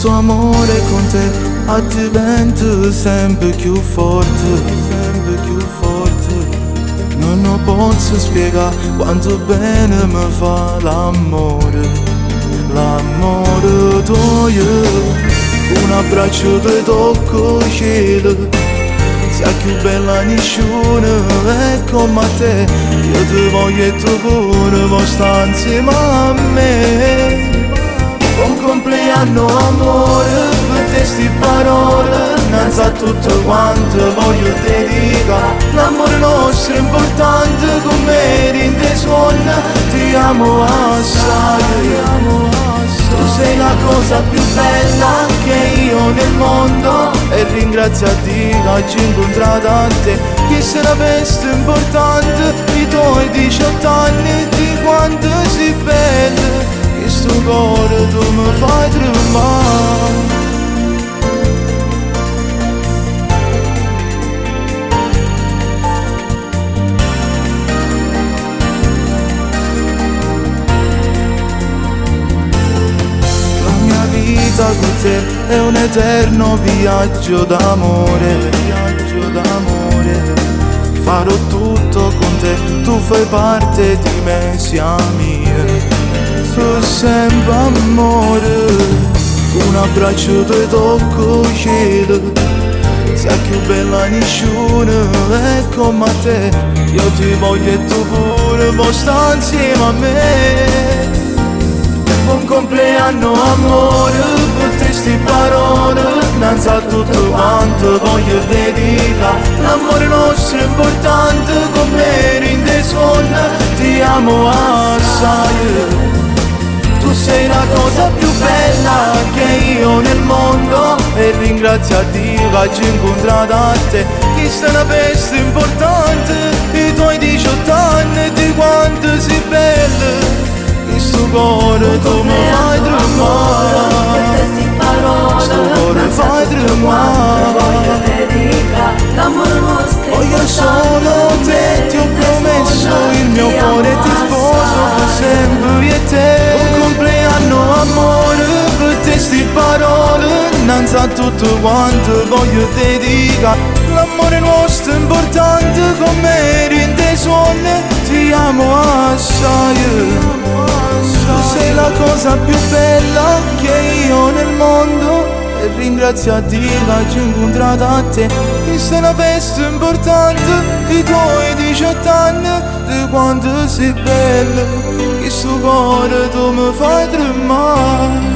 Questo amore con te diventa sempre più forte, sempre più forte. Non posso spiegare quanto bene mi fa l'amore, l'amore tuo. Un abbraccio ti tocco il cielo, sia più bella nessuno è come te. Io ti voglio e tu pure vuoi stare insieme a me. Buon compleanno amore, per te sti parole, innanzi a tutto quanto voglio dedicare. L'amore nostro è importante come rinde suona, ti amo assai, ti amo assai. Tu sei la cosa più bella che io nel mondo, e ringrazio a Dio che oggi incontrato a te. Che se la festa importante, i tuoi 18 anni, di quanto sei bella. Questo cuore tu mi fai tremare. La mia vita con te è un eterno viaggio d'amore, viaggio d'amore. Farò tutto con te, tu fai parte di me, sia mia. Per sempre amore, un abbraccio ti tocco il cielo, sia più bella nessuno è come te. Io ti voglio e tu pure vuoi stare insieme a me. Buon compleanno amore, per te sti parole, innanzi a tutto quanto voglio dedicare. L'amore nostro è importante come rinde suona, ti amo assai. Tu sei la cosa più bella che io nel mondo, e ringrazio a Dio che oggi incontrato a te. Questa è una festa importante, i tuoi 18 anni, di quanto sei bella. Questo cuore tu mi fai tremare, questo cuore fai tremare. Voglio solo te, ti ho promesso il mio cuore, ti sposo per sempre io e te. Buon compleanno amore, per te sti parole, innanzi a tutto quanto voglio dedicare. L'amore nostro è importante come rinde suona, ti amo assai. Tu sei la cosa più bella che io nel mondo, e ringrazio a Dio che oggi incontrato a te. Questa è una festa importante, i tuoi 18 anni, di quanto sei bella. Questo cuore tu mi fai tremare.